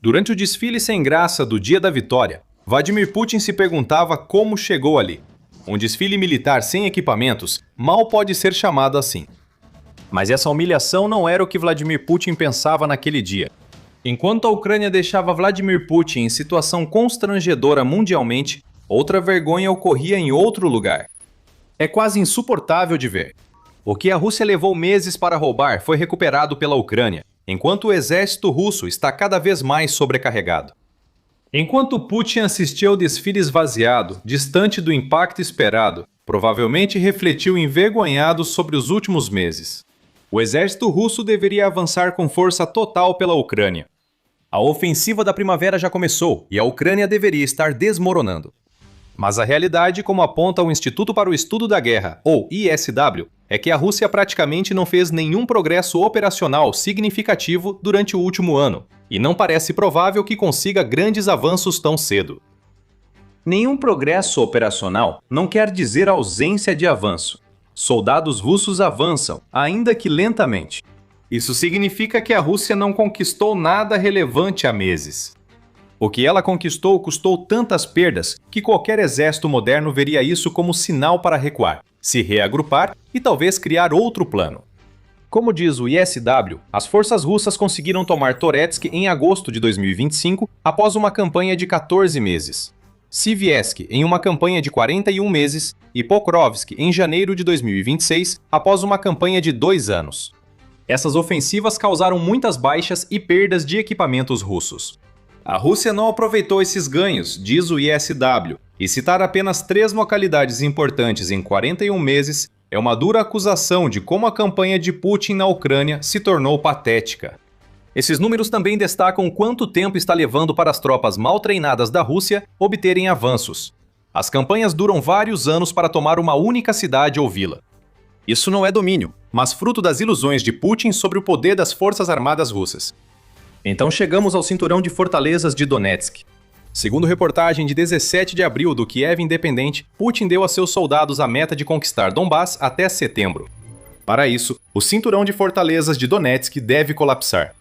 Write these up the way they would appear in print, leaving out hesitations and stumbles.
Durante o desfile sem graça do Dia da Vitória, Vladimir Putin se perguntava como chegou ali. Um desfile militar sem equipamentos mal pode ser chamado assim. Mas essa humilhação não era o que Vladimir Putin pensava naquele dia. Enquanto a Ucrânia deixava Vladimir Putin em situação constrangedora mundialmente, outra vergonha ocorria em outro lugar. É quase insuportável de ver. O que a Rússia levou meses para roubar foi recuperado pela Ucrânia, enquanto o exército russo está cada vez mais sobrecarregado. Enquanto Putin assistia ao desfile esvaziado, distante do impacto esperado, provavelmente refletiu envergonhado sobre os últimos meses. O exército russo deveria avançar com força total pela Ucrânia. A ofensiva da primavera já começou e a Ucrânia deveria estar desmoronando. Mas a realidade, como aponta o Instituto para o Estudo da Guerra, ou ISW, é que a Rússia praticamente não fez nenhum progresso operacional significativo durante o último ano, e não parece provável que consiga grandes avanços tão cedo. Nenhum progresso operacional não quer dizer ausência de avanço. Soldados russos avançam, ainda que lentamente. Isso significa que a Rússia não conquistou nada relevante há meses. O que ela conquistou custou tantas perdas que qualquer exército moderno veria isso como sinal para recuar, se reagrupar e talvez criar outro plano. Como diz o ISW, as forças russas conseguiram tomar Toretsk em agosto de 2025 após uma campanha de 14 meses. Siviesk em uma campanha de 41 meses e Pokrovsk em janeiro de 2026 após uma campanha de 2 anos. Essas ofensivas causaram muitas baixas e perdas de equipamentos russos. A Rússia não aproveitou esses ganhos, diz o ISW, e citar apenas 3 localidades importantes em 41 meses é uma dura acusação de como a campanha de Putin na Ucrânia se tornou patética. Esses números também destacam quanto tempo está levando para as tropas mal treinadas da Rússia obterem avanços. As campanhas duram vários anos para tomar uma única cidade ou vila. Isso não é domínio, mas fruto das ilusões de Putin sobre o poder das forças armadas russas. Então chegamos ao cinturão de fortalezas de Donetsk. Segundo reportagem de 17 de abril do Kiev Independente, Putin deu a seus soldados a meta de conquistar Donbás até setembro. Para isso, o cinturão de fortalezas de Donetsk deve colapsar.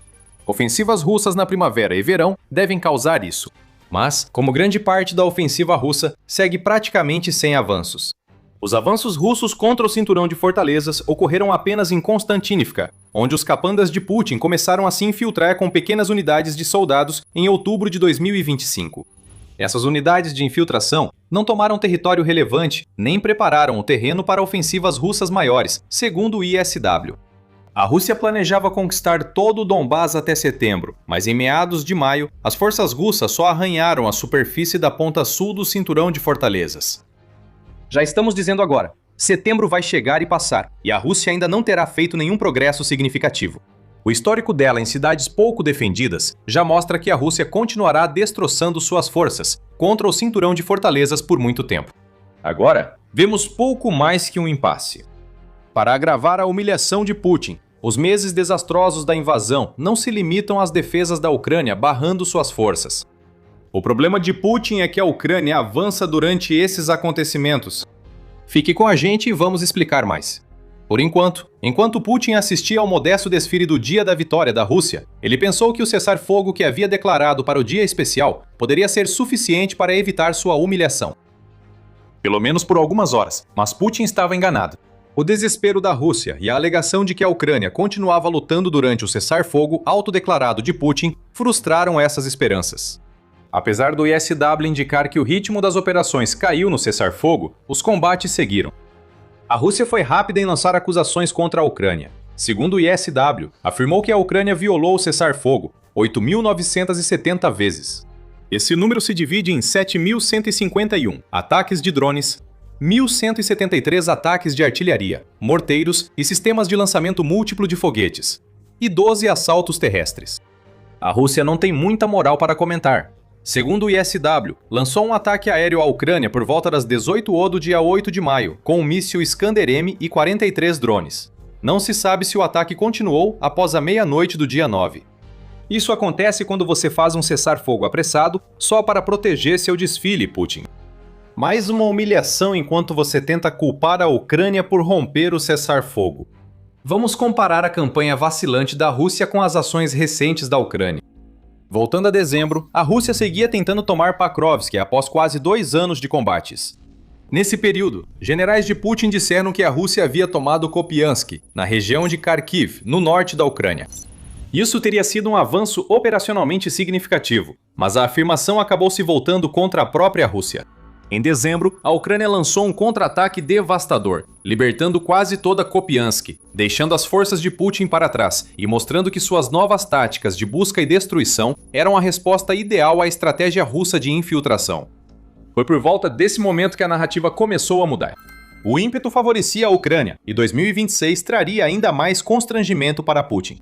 Ofensivas russas na primavera e verão devem causar isso. Mas, como grande parte da ofensiva russa, segue praticamente sem avanços. Os avanços russos contra o cinturão de fortalezas ocorreram apenas em Konstantinivka, onde os capandas de Putin começaram a se infiltrar com pequenas unidades de soldados em outubro de 2025. Essas unidades de infiltração não tomaram território relevante nem prepararam o terreno para ofensivas russas maiores, segundo o ISW. A Rússia planejava conquistar todo o Donbás até setembro, mas em meados de maio, as forças russas só arranharam a superfície da ponta sul do cinturão de fortalezas. Já estamos dizendo agora, setembro vai chegar e passar, e a Rússia ainda não terá feito nenhum progresso significativo. O histórico dela em cidades pouco defendidas já mostra que a Rússia continuará destroçando suas forças contra o cinturão de fortalezas por muito tempo. Agora, vemos pouco mais que um impasse. Para agravar a humilhação de Putin, os meses desastrosos da invasão não se limitam às defesas da Ucrânia barrando suas forças. O problema de Putin é que a Ucrânia avança durante esses acontecimentos. Fique com a gente e vamos explicar mais. Por enquanto Putin assistia ao modesto desfile do Dia da Vitória da Rússia, ele pensou que o cessar-fogo que havia declarado para o dia especial poderia ser suficiente para evitar sua humilhação. Pelo menos por algumas horas, mas Putin estava enganado. O desespero da Rússia e a alegação de que a Ucrânia continuava lutando durante o cessar-fogo autodeclarado de Putin frustraram essas esperanças. Apesar do ISW indicar que o ritmo das operações caiu no cessar-fogo, os combates seguiram. A Rússia foi rápida em lançar acusações contra a Ucrânia. Segundo o ISW, afirmou que a Ucrânia violou o cessar-fogo 8.970 vezes. Esse número se divide em 7.151 ataques de drones, 1.173 ataques de artilharia, morteiros e sistemas de lançamento múltiplo de foguetes, e 12 assaltos terrestres. A Rússia não tem muita moral para comentar. Segundo o ISW, lançou um ataque aéreo à Ucrânia por volta das 18h do dia 8 de maio, com um míssil Iskander-M e 43 drones. Não se sabe se o ataque continuou após a meia-noite do dia 9. Isso acontece quando você faz um cessar-fogo apressado só para proteger seu desfile, Putin. Mais uma humilhação enquanto você tenta culpar a Ucrânia por romper o cessar-fogo. Vamos comparar a campanha vacilante da Rússia com as ações recentes da Ucrânia. Voltando a dezembro, a Rússia seguia tentando tomar Pakrovsk após quase 2 anos de combates. Nesse período, generais de Putin disseram que a Rússia havia tomado Kupiansk, na região de Kharkiv, no norte da Ucrânia. Isso teria sido um avanço operacionalmente significativo, mas a afirmação acabou se voltando contra a própria Rússia. Em dezembro, a Ucrânia lançou um contra-ataque devastador, libertando quase toda Kupiansk, deixando as forças de Putin para trás e mostrando que suas novas táticas de busca e destruição eram a resposta ideal à estratégia russa de infiltração. Foi por volta desse momento que a narrativa começou a mudar. O ímpeto favorecia a Ucrânia e 2026 traria ainda mais constrangimento para Putin.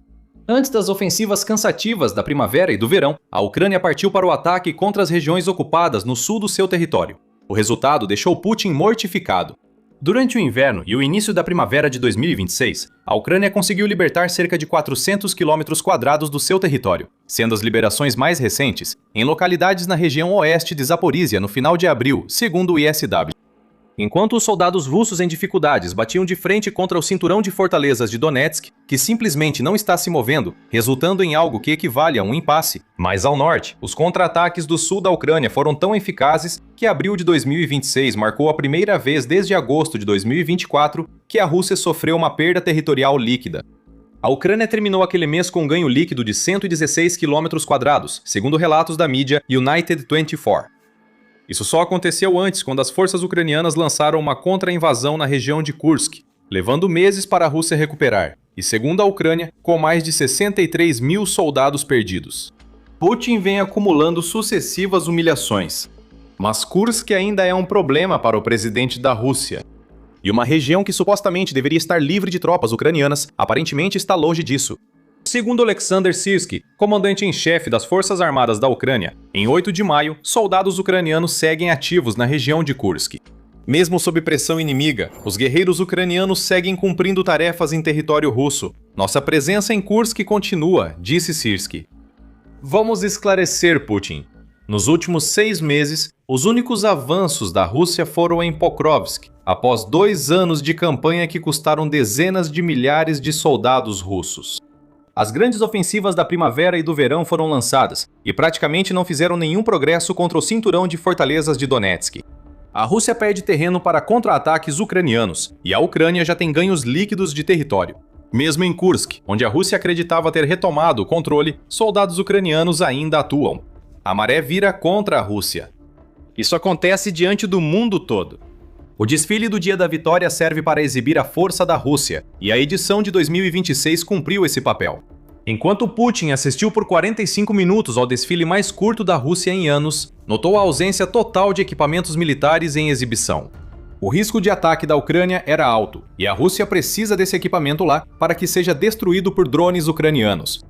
Antes das ofensivas cansativas da primavera e do verão, a Ucrânia partiu para o ataque contra as regiões ocupadas no sul do seu território. O resultado deixou Putin mortificado. Durante o inverno e o início da primavera de 2026, a Ucrânia conseguiu libertar cerca de 400 km² do seu território, sendo as liberações mais recentes em localidades na região oeste de Zaporísia no final de abril, segundo o ISW. Enquanto os soldados russos em dificuldades batiam de frente contra o cinturão de fortalezas de Donetsk, que simplesmente não está se movendo, resultando em algo que equivale a um impasse, mais ao norte, os contra-ataques do sul da Ucrânia foram tão eficazes que abril de 2026 marcou a primeira vez desde agosto de 2024 que a Rússia sofreu uma perda territorial líquida. A Ucrânia terminou aquele mês com um ganho líquido de 116 km², segundo relatos da mídia United 24. Isso só aconteceu antes, quando as forças ucranianas lançaram uma contra-invasão na região de Kursk, levando meses para a Rússia recuperar, e segundo a Ucrânia, com mais de 63 mil soldados perdidos. Putin vem acumulando sucessivas humilhações. Mas Kursk ainda é um problema para o presidente da Rússia. E uma região que supostamente deveria estar livre de tropas ucranianas, aparentemente está longe disso. Segundo Alexander Sirski, comandante-em-chefe das Forças Armadas da Ucrânia, em 8 de maio, soldados ucranianos seguem ativos na região de Kursk. Mesmo sob pressão inimiga, os guerreiros ucranianos seguem cumprindo tarefas em território russo. Nossa presença em Kursk continua, disse Sirski. Vamos esclarecer, Putin. Nos últimos 6 meses, os únicos avanços da Rússia foram em Pokrovsk, após 2 anos de campanha que custaram dezenas de milhares de soldados russos. As grandes ofensivas da primavera e do verão foram lançadas, e praticamente não fizeram nenhum progresso contra o cinturão de fortalezas de Donetsk. A Rússia perde terreno para contra-ataques ucranianos, e a Ucrânia já tem ganhos líquidos de território. Mesmo em Kursk, onde a Rússia acreditava ter retomado o controle, soldados ucranianos ainda atuam. A maré vira contra a Rússia. Isso acontece diante do mundo todo. O desfile do Dia da Vitória serve para exibir a força da Rússia, e a edição de 2026 cumpriu esse papel. Enquanto Putin assistiu por 45 minutos ao desfile mais curto da Rússia em anos, notou a ausência total de equipamentos militares em exibição. O risco de ataque da Ucrânia era alto, e a Rússia precisa desse equipamento lá para que seja destruído por drones ucranianos.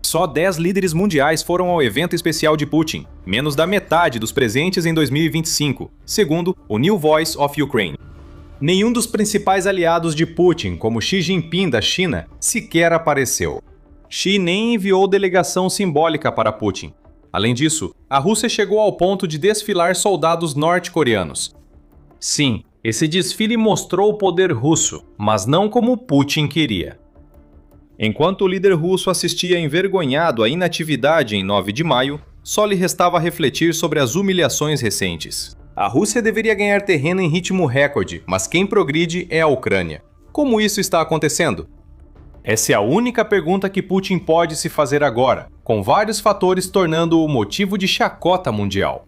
Só 10 líderes mundiais foram ao evento especial de Putin, menos da metade dos presentes em 2025, segundo o New Voice of Ukraine. Nenhum dos principais aliados de Putin, como Xi Jinping da China, sequer apareceu. Xi nem enviou delegação simbólica para Putin. Além disso, a Rússia chegou ao ponto de desfilar soldados norte-coreanos. Sim, esse desfile mostrou o poder russo, mas não como Putin queria. Enquanto o líder russo assistia envergonhado à inatividade em 9 de maio, só lhe restava refletir sobre as humilhações recentes. A Rússia deveria ganhar terreno em ritmo recorde, mas quem progride é a Ucrânia. Como isso está acontecendo? Essa é a única pergunta que Putin pode se fazer agora, com vários fatores tornando-o motivo de chacota mundial.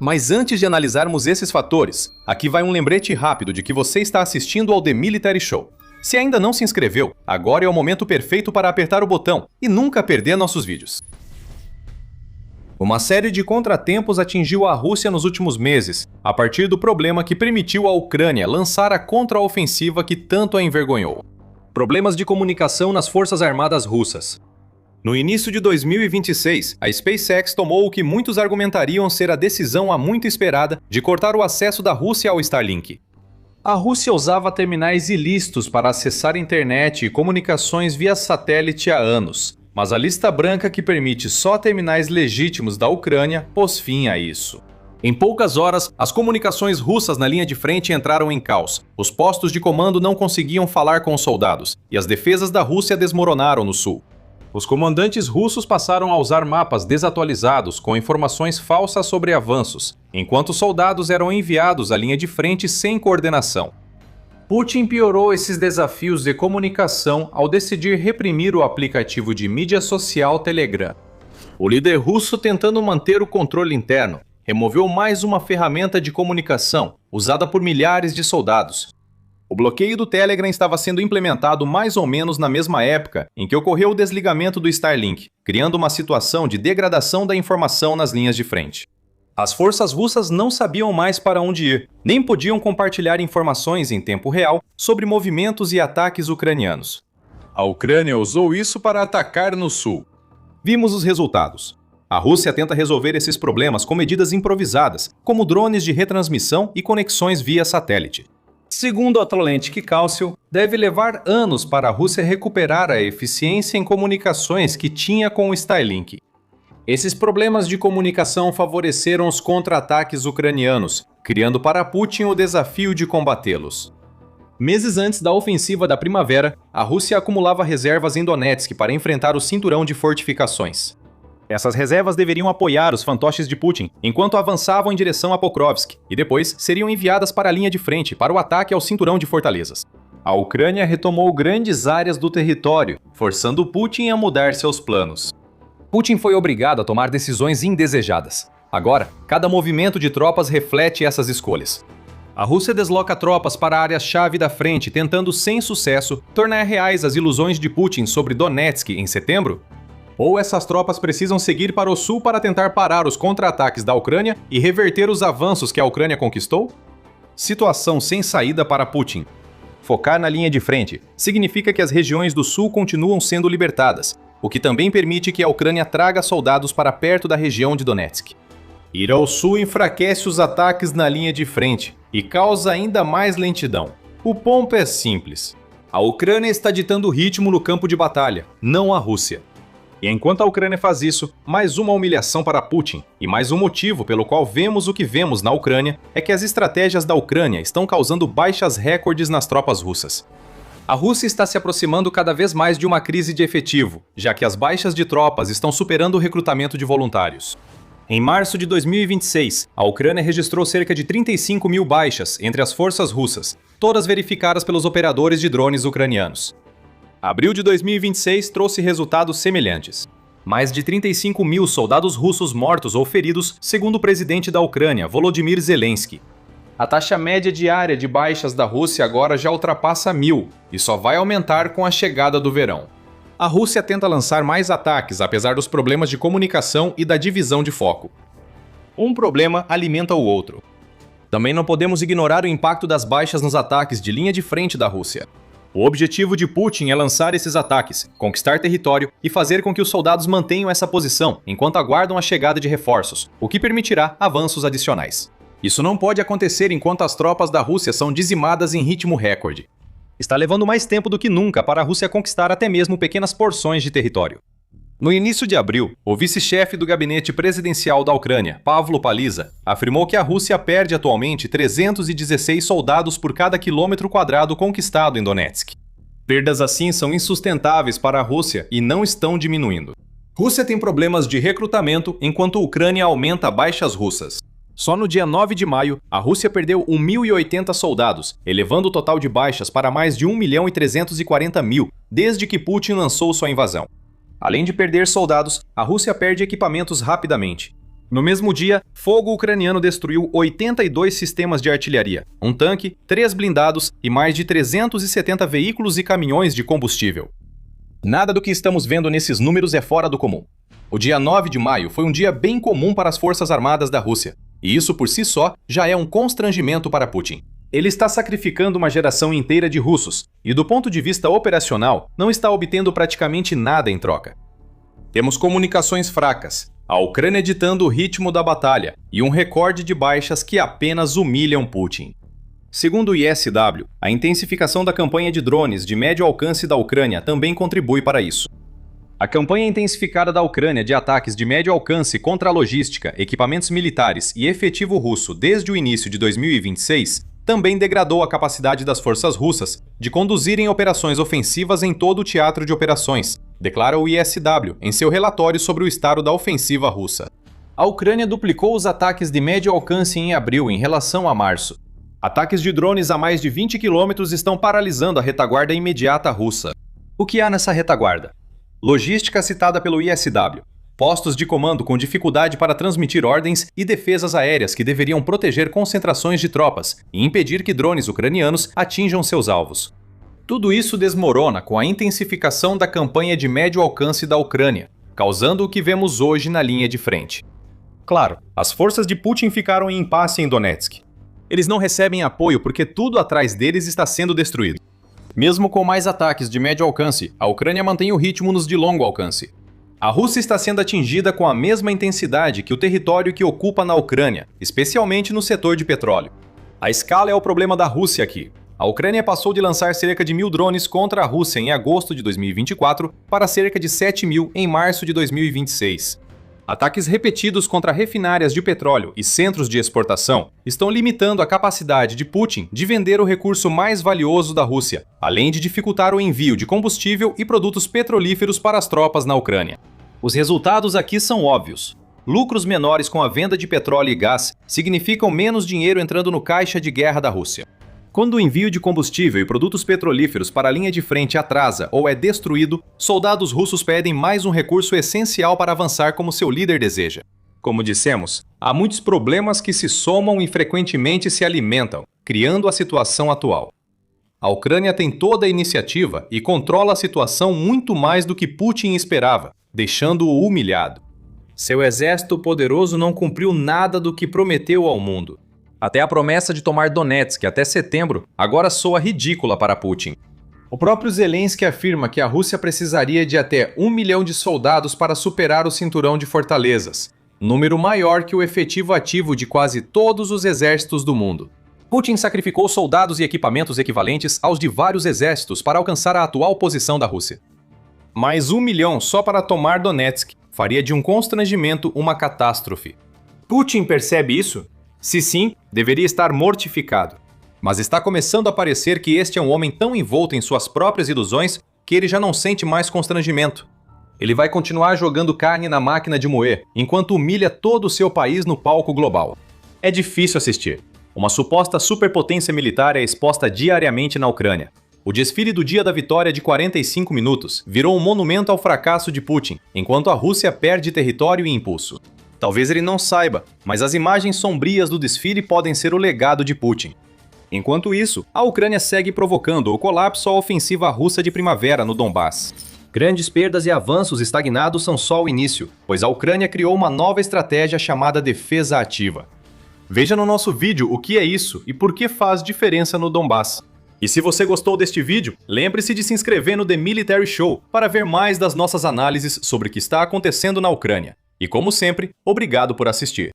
Mas antes de analisarmos esses fatores, aqui vai um lembrete rápido de que você está assistindo ao The Military Show. Se ainda não se inscreveu, agora é o momento perfeito para apertar o botão e nunca perder nossos vídeos. Uma série de contratempos atingiu a Rússia nos últimos meses, a partir do problema que permitiu à Ucrânia lançar a contraofensiva que tanto a envergonhou. Problemas de comunicação nas forças armadas russas. No início de 2026, a SpaceX tomou o que muitos argumentariam ser a decisão há muito esperada de cortar o acesso da Rússia ao Starlink. A Rússia usava terminais ilícitos para acessar a internet e comunicações via satélite há anos, mas a lista branca que permite só terminais legítimos da Ucrânia pôs fim a isso. Em poucas horas, as comunicações russas na linha de frente entraram em caos. Os postos de comando não conseguiam falar com os soldados, e as defesas da Rússia desmoronaram no sul. Os comandantes russos passaram a usar mapas desatualizados com informações falsas sobre avanços, enquanto soldados eram enviados à linha de frente sem coordenação. Putin piorou esses desafios de comunicação ao decidir reprimir o aplicativo de mídia social Telegram. O líder russo, tentando manter o controle interno, removeu mais uma ferramenta de comunicação usada por milhares de soldados. O bloqueio do Telegram estava sendo implementado mais ou menos na mesma época em que ocorreu o desligamento do Starlink, criando uma situação de degradação da informação nas linhas de frente. As forças russas não sabiam mais para onde ir, nem podiam compartilhar informações em tempo real sobre movimentos e ataques ucranianos. A Ucrânia usou isso para atacar no sul. Vimos os resultados. A Rússia tenta resolver esses problemas com medidas improvisadas, como drones de retransmissão e conexões via satélite. Segundo a Atlantic Council, deve levar anos para a Rússia recuperar a eficiência em comunicações que tinha com o Starlink. Esses problemas de comunicação favoreceram os contra-ataques ucranianos, criando para Putin o desafio de combatê-los. Meses antes da ofensiva da primavera, a Rússia acumulava reservas em Donetsk para enfrentar o cinturão de fortificações. Essas reservas deveriam apoiar os fantoches de Putin enquanto avançavam em direção a Pokrovsk e depois seriam enviadas para a linha de frente para o ataque ao cinturão de fortalezas. A Ucrânia retomou grandes áreas do território, forçando Putin a mudar seus planos. Putin foi obrigado a tomar decisões indesejadas. Agora, cada movimento de tropas reflete essas escolhas. A Rússia desloca tropas para áreas-chave da frente, tentando sem sucesso tornar reais as ilusões de Putin sobre Donetsk em setembro? Ou essas tropas precisam seguir para o sul para tentar parar os contra-ataques da Ucrânia e reverter os avanços que a Ucrânia conquistou? Situação sem saída para Putin. Focar na linha de frente significa que as regiões do sul continuam sendo libertadas, o que também permite que a Ucrânia traga soldados para perto da região de Donetsk. Ir ao sul enfraquece os ataques na linha de frente e causa ainda mais lentidão. O ponto é simples. A Ucrânia está ditando o ritmo no campo de batalha, não a Rússia. E enquanto a Ucrânia faz isso, mais uma humilhação para Putin, e mais um motivo pelo qual vemos o que vemos na Ucrânia é que as estratégias da Ucrânia estão causando baixas recordes nas tropas russas. A Rússia está se aproximando cada vez mais de uma crise de efetivo, já que as baixas de tropas estão superando o recrutamento de voluntários. Em março de 2026, a Ucrânia registrou cerca de 35 mil baixas entre as forças russas, todas verificadas pelos operadores de drones ucranianos. Abril de 2026 trouxe resultados semelhantes. Mais de 35 mil soldados russos mortos ou feridos, segundo o presidente da Ucrânia, Volodymyr Zelensky. A taxa média diária de baixas da Rússia agora já ultrapassa 1.000 e só vai aumentar com a chegada do verão. A Rússia tenta lançar mais ataques apesar dos problemas de comunicação e da divisão de foco. Um problema alimenta o outro. Também não podemos ignorar o impacto das baixas nos ataques de linha de frente da Rússia. O objetivo de Putin é lançar esses ataques, conquistar território e fazer com que os soldados mantenham essa posição enquanto aguardam a chegada de reforços, o que permitirá avanços adicionais. Isso não pode acontecer enquanto as tropas da Rússia são dizimadas em ritmo recorde. Está levando mais tempo do que nunca para a Rússia conquistar até mesmo pequenas porções de território. No início de abril, o vice-chefe do gabinete presidencial da Ucrânia, Pavlo Paliza, afirmou que a Rússia perde atualmente 316 soldados por cada quilômetro quadrado conquistado em Donetsk. Perdas assim são insustentáveis para a Rússia e não estão diminuindo. Rússia tem problemas de recrutamento enquanto a Ucrânia aumenta baixas russas. Só no dia 9 de maio, a Rússia perdeu 1.080 soldados, elevando o total de baixas para mais de 1.340.000 desde que Putin lançou sua invasão. Além de perder soldados, a Rússia perde equipamentos rapidamente. No mesmo dia, fogo ucraniano destruiu 82 sistemas de artilharia, um tanque, 3 blindados e mais de 370 veículos e caminhões de combustível. Nada do que estamos vendo nesses números é fora do comum. O dia 9 de maio foi um dia bem comum para as Forças Armadas da Rússia, e isso por si só já é um constrangimento para Putin. Ele está sacrificando uma geração inteira de russos, e do ponto de vista operacional, não está obtendo praticamente nada em troca. Temos comunicações fracas, a Ucrânia ditando o ritmo da batalha, e um recorde de baixas que apenas humilham Putin. Segundo o ISW, a intensificação da campanha de drones de médio alcance da Ucrânia também contribui para isso. A campanha intensificada da Ucrânia de ataques de médio alcance contra a logística, equipamentos militares e efetivo russo desde o início de 2026 também degradou a capacidade das forças russas de conduzirem operações ofensivas em todo o teatro de operações, declara o ISW em seu relatório sobre o estado da ofensiva russa. A Ucrânia duplicou os ataques de médio alcance em abril em relação a março. Ataques de drones a mais de 20 quilômetros estão paralisando a retaguarda imediata russa. O que há nessa retaguarda? Logística citada pelo ISW. Postos de comando com dificuldade para transmitir ordens e defesas aéreas que deveriam proteger concentrações de tropas e impedir que drones ucranianos atinjam seus alvos. Tudo isso desmorona com a intensificação da campanha de médio alcance da Ucrânia, causando o que vemos hoje na linha de frente. Claro, as forças de Putin ficaram em impasse em Donetsk. Eles não recebem apoio porque tudo atrás deles está sendo destruído. Mesmo com mais ataques de médio alcance, a Ucrânia mantém o ritmo nos de longo alcance. A Rússia está sendo atingida com a mesma intensidade que o território que ocupa na Ucrânia, especialmente no setor de petróleo. A escala é o problema da Rússia aqui. A Ucrânia passou de lançar cerca de 1.000 drones contra a Rússia em agosto de 2024 para cerca de 7.000 em março de 2026. Ataques repetidos contra refinárias de petróleo e centros de exportação estão limitando a capacidade de Putin de vender o recurso mais valioso da Rússia, além de dificultar o envio de combustível e produtos petrolíferos para as tropas na Ucrânia. Os resultados aqui são óbvios. Lucros menores com a venda de petróleo e gás significam menos dinheiro entrando no caixa de guerra da Rússia. Quando o envio de combustível e produtos petrolíferos para a linha de frente atrasa ou é destruído, soldados russos pedem mais um recurso essencial para avançar como seu líder deseja. Como dissemos, há muitos problemas que se somam e frequentemente se alimentam, criando a situação atual. A Ucrânia tem toda a iniciativa e controla a situação muito mais do que Putin esperava, deixando-o humilhado. Seu exército poderoso não cumpriu nada do que prometeu ao mundo. Até a promessa de tomar Donetsk até setembro agora soa ridícula para Putin. O próprio Zelensky afirma que a Rússia precisaria de até 1 milhão de soldados para superar o cinturão de fortalezas, número maior que o efetivo ativo de quase todos os exércitos do mundo. Putin sacrificou soldados e equipamentos equivalentes aos de vários exércitos para alcançar a atual posição da Rússia. Mais 1 milhão só para tomar Donetsk faria de um constrangimento uma catástrofe. Putin percebe isso? Se sim, deveria estar mortificado. Mas está começando a parecer que este é um homem tão envolto em suas próprias ilusões que ele já não sente mais constrangimento. Ele vai continuar jogando carne na máquina de moer, enquanto humilha todo o seu país no palco global. É difícil assistir. Uma suposta superpotência militar é exposta diariamente na Ucrânia. O desfile do Dia da Vitória de 45 minutos virou um monumento ao fracasso de Putin, enquanto a Rússia perde território e impulso. Talvez ele não saiba, mas as imagens sombrias do desfile podem ser o legado de Putin. Enquanto isso, a Ucrânia segue provocando o colapso à ofensiva russa de primavera no Donbass. Grandes perdas e avanços estagnados são só o início, pois a Ucrânia criou uma nova estratégia chamada defesa ativa. Veja no nosso vídeo o que é isso e por que faz diferença no Donbass. E se você gostou deste vídeo, lembre-se de se inscrever no The Military Show para ver mais das nossas análises sobre o que está acontecendo na Ucrânia. E como sempre, obrigado por assistir.